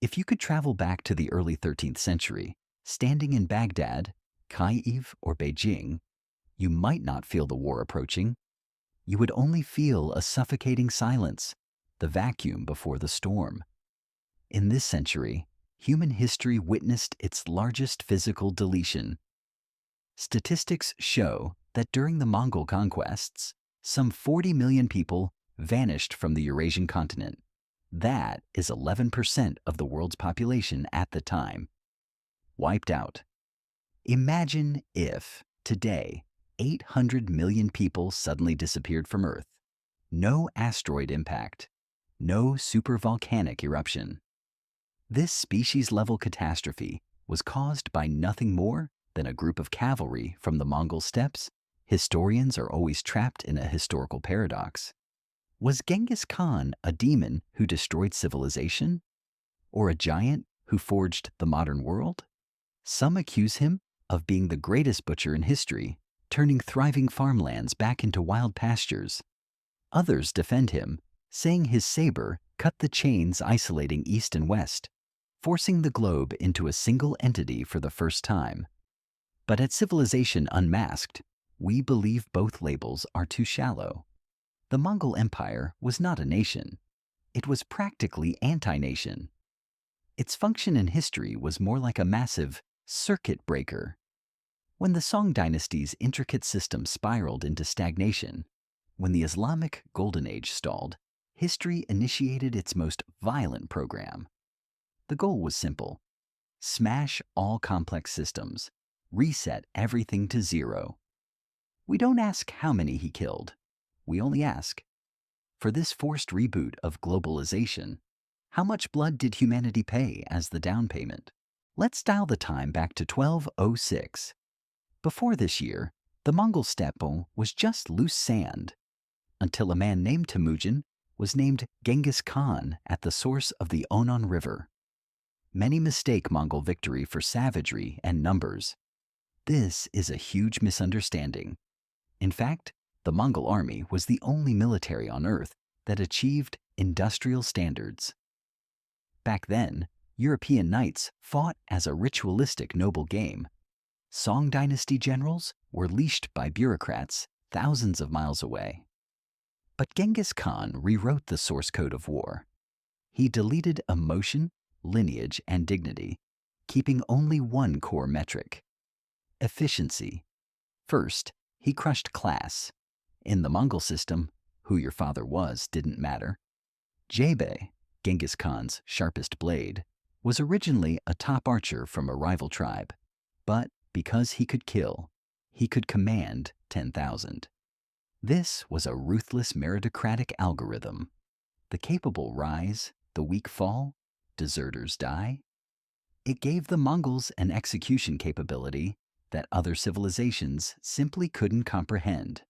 If you could travel back to the early 13th century, standing in Baghdad, Kyiv, or Beijing, you might not feel the war approaching. You would only feel a suffocating silence, the vacuum before the storm. In this century, human history witnessed its largest physical deletion. Statistics show that during the Mongol conquests, some 40 million people vanished from the Eurasian continent. That is 11% of the world's population at the time. Wiped out. Imagine if, today, 800 million people suddenly disappeared from Earth. No asteroid impact. No supervolcanic eruption. This species-level catastrophe was caused by nothing more than a group of cavalry from the Mongol steppes. Historians are always trapped in a historical paradox. Was Genghis Khan a demon who destroyed civilization? Or a giant who forged the modern world? Some accuse him of being the greatest butcher in history, turning thriving farmlands back into wild pastures. Others defend him, saying his saber cut the chains isolating East and West, forcing the globe into a single entity for the first time. But at Civilization Unmasked, we believe both labels are too shallow. The Mongol Empire was not a nation. It was practically anti-nation. Its function in history was more like a massive circuit breaker. When the Song Dynasty's intricate system spiraled into stagnation, when the Islamic Golden Age stalled, history initiated its most violent program. The goal was simple: smash all complex systems, reset everything to zero. We don't ask how many he killed. We only ask, for this forced reboot of globalization, how much blood did humanity pay as the down payment? Let's dial the time back to 1206. Before this year, the Mongol steppe was just loose sand, until a man named Temujin was named Genghis Khan at the source of the Onon River. Many mistake Mongol victory for savagery and numbers. This is a huge misunderstanding. In fact, the Mongol army was the only military on Earth that achieved industrial standards. Back then, European knights fought as a ritualistic noble game. Song Dynasty generals were leashed by bureaucrats thousands of miles away. But Genghis Khan rewrote the source code of war. He deleted emotion, lineage, and dignity, keeping only one core metric: efficiency. First, he crushed class. In the Mongol system, who your father was didn't matter. Jebe, Genghis Khan's sharpest blade, was originally a top archer from a rival tribe, but because he could kill, he could command 10,000. This was a ruthless meritocratic algorithm. The capable rise, the weak fall, deserters die. It gave the Mongols an execution capability that other civilizations simply couldn't comprehend.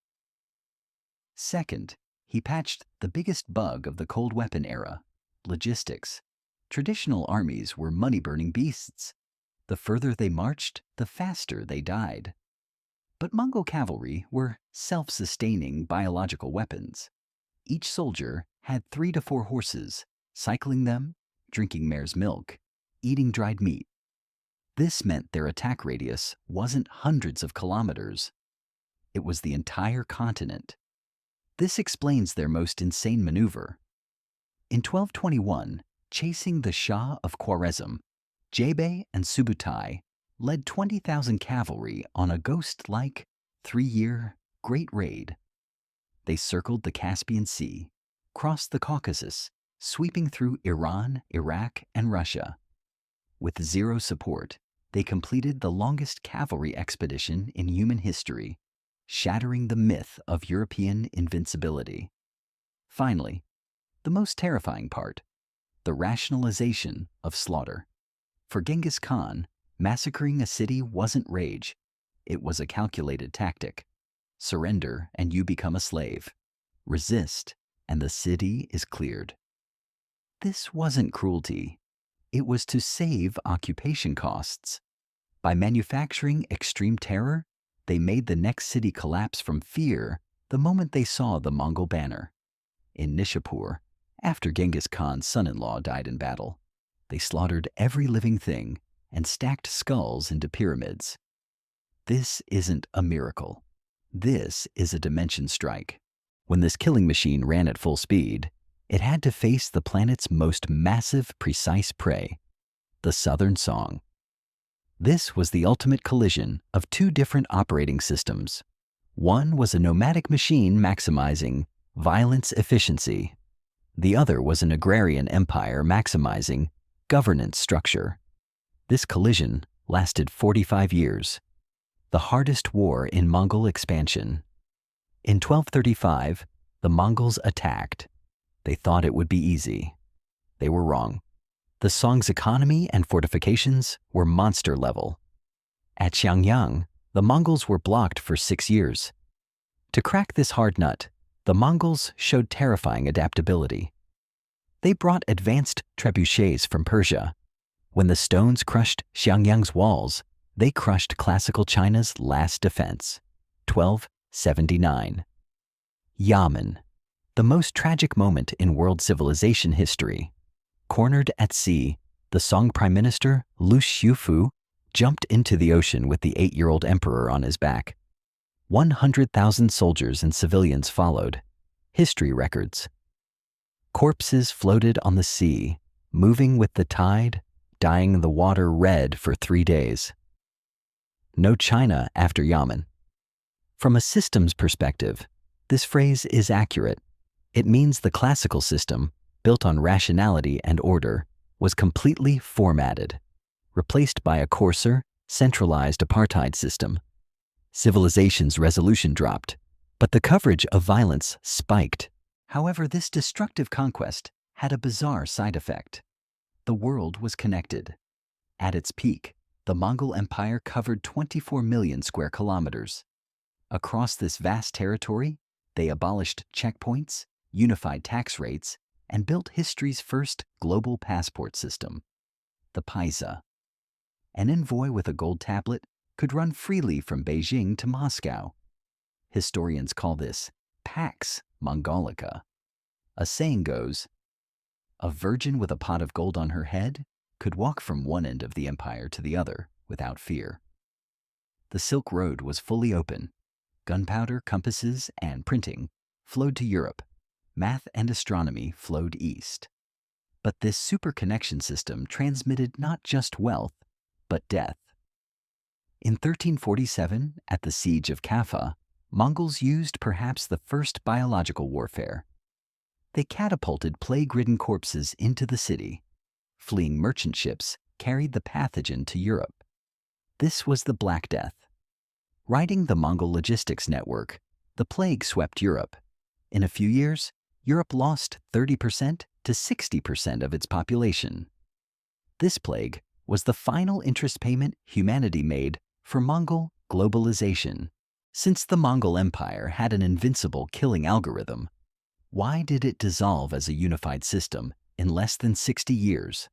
Second, he patched the biggest bug of the cold weapon era: logistics. Traditional armies were money-burning beasts. The further they marched, the faster they died. But Mongol cavalry were self-sustaining biological weapons. Each soldier had 3 to 4 horses, cycling them, drinking mare's milk, eating dried meat. This meant their attack radius wasn't hundreds of kilometers. It was the entire continent. This explains their most insane maneuver. In 1221, chasing the Shah of Khwarezm, Jebe and Subutai led 20,000 cavalry on a ghost-like 3-year great raid. They circled the Caspian Sea, crossed the Caucasus, sweeping through Iran, Iraq, and Russia. With zero support, they completed the longest cavalry expedition in human history, shattering the myth of European invincibility. Finally, the most terrifying part: the rationalization of slaughter. For Genghis Khan, massacring a city wasn't rage. It was a calculated tactic. Surrender and you become a slave. Resist and the city is cleared. This wasn't cruelty. It was to save occupation costs. By manufacturing extreme terror, they made the next city collapse from fear the moment they saw the Mongol banner. In Nishapur, after Genghis Khan's son-in-law died in battle, They slaughtered every living thing and stacked skulls into pyramids. This isn't a miracle. This is a dimension strike. When this killing machine ran at full speed, it had to face the planet's most massive, precise prey, the Southern Song. This was the ultimate collision of two different operating systems. One was a nomadic machine maximizing violence efficiency. The other was an agrarian empire maximizing governance structure. This collision lasted 45 years, the hardest war in Mongol expansion. In 1235, the Mongols attacked. They thought it would be easy. They were wrong. The Song's economy and fortifications were monster level. At Xiangyang, the Mongols were blocked for 6 years. To crack this hard nut, the Mongols showed terrifying adaptability. They brought advanced trebuchets from Persia. When the stones crushed Xiangyang's walls, they crushed classical China's last defense. 1279. Yamen, the most tragic moment in world civilization history. Cornered at sea, the Song Prime Minister Lu Xiufu jumped into the ocean with the 8-year-old emperor on his back. 100,000 soldiers and civilians followed. History records. Corpses floated on the sea, moving with the tide, dyeing the water red for 3 days. No China after Yamen. From a systems perspective, this phrase is accurate. It means the classical system, built on rationality and order, was completely formatted, replaced by a coarser, centralized apartheid system. Civilization's resolution dropped, but the coverage of violence spiked. However, this destructive conquest had a bizarre side effect. The world was connected. At its peak, the Mongol Empire covered 24 million square kilometers. Across this vast territory, they abolished checkpoints, unified tax rates, and built history's first global passport system, the paisa. An envoy with a gold tablet could run freely from Beijing to Moscow. Historians call this Pax Mongolica. A saying goes, a virgin with a pot of gold on her head could walk from one end of the empire to the other without fear. The Silk Road was fully open. Gunpowder, compasses, and printing flowed to Europe. Math and astronomy flowed east. But this super connection system transmitted not just wealth, but death. In 1347, at the Siege of Kaffa, Mongols used perhaps the first biological warfare. They catapulted plague-ridden corpses into the city. Fleeing merchant ships carried the pathogen to Europe. This was the Black Death. Riding the Mongol logistics network, the plague swept Europe. In a few years, Europe lost 30% to 60% of its population. This plague was the final interest payment humanity made for Mongol globalization. Since the Mongol Empire had an invincible killing algorithm, why did it dissolve as a unified system in less than 60 years?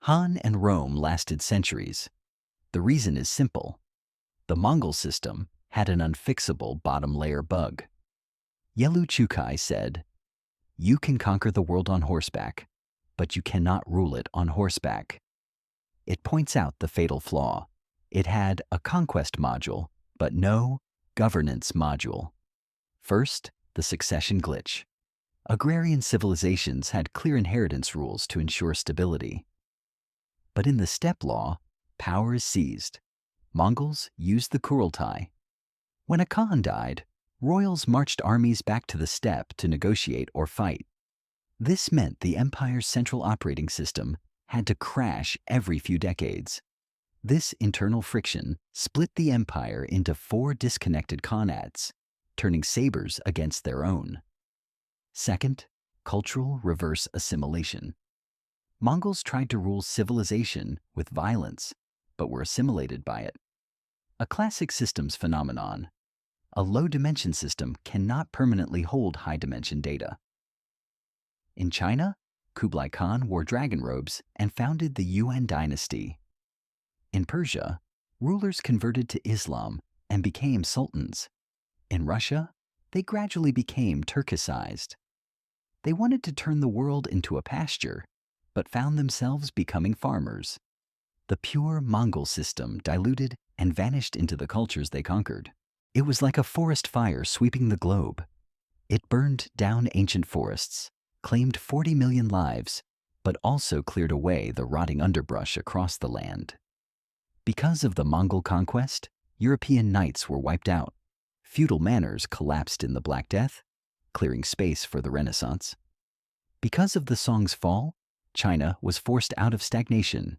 Han and Rome lasted centuries. The reason is simple. The Mongol system had an unfixable bottom layer bug. Yelu Chukai said, "You can conquer the world on horseback, but you cannot rule it on horseback." It points out the fatal flaw. It had a conquest module, but no governance module. First, the succession glitch. Agrarian civilizations had clear inheritance rules to ensure stability. But in the steppe law, power is seized. Mongols used the Kurultai. When a Khan died, royals marched armies back to the steppe to negotiate or fight. This meant the empire's central operating system had to crash every few decades. This internal friction split the empire into 4 disconnected khanates, turning sabers against their own. Second, cultural reverse assimilation. Mongols tried to rule civilization with violence, but were assimilated by it. A classic systems phenomenon. A low-dimension system cannot permanently hold high-dimension data. In China, Kublai Khan wore dragon robes and founded the Yuan dynasty. In Persia, rulers converted to Islam and became sultans. In Russia, they gradually became Turkicized. They wanted to turn the world into a pasture. but found themselves becoming farmers. The pure Mongol system diluted and vanished into the cultures they conquered. It was like a forest fire sweeping the globe. It burned down ancient forests, claimed 40 million lives, but also cleared away the rotting underbrush across the land. Because of the Mongol conquest, European knights were wiped out. Feudal manners collapsed in the Black Death, clearing space for the Renaissance. Because of the Song's fall, China was forced out of stagnation,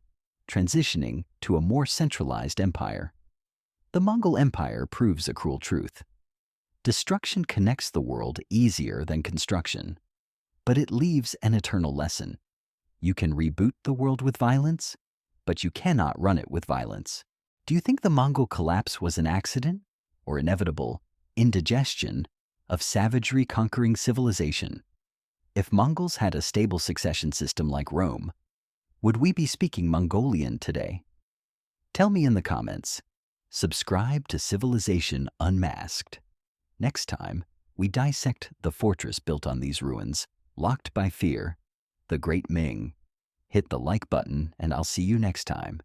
transitioning to a more centralized empire. The Mongol Empire proves a cruel truth. Destruction connects the world easier than construction, but it leaves an eternal lesson. You can reboot the world with violence, but you cannot run it with violence. Do you think the Mongol collapse was an accident or inevitable indigestion of savagery conquering civilization? If Mongols had a stable succession system like Rome, would we be speaking Mongolian today? Tell me in the comments. Subscribe to Civilization Unmasked. Next time, we dissect the fortress built on these ruins, locked by fear, the Great Ming. Hit the like button and I'll see you next time.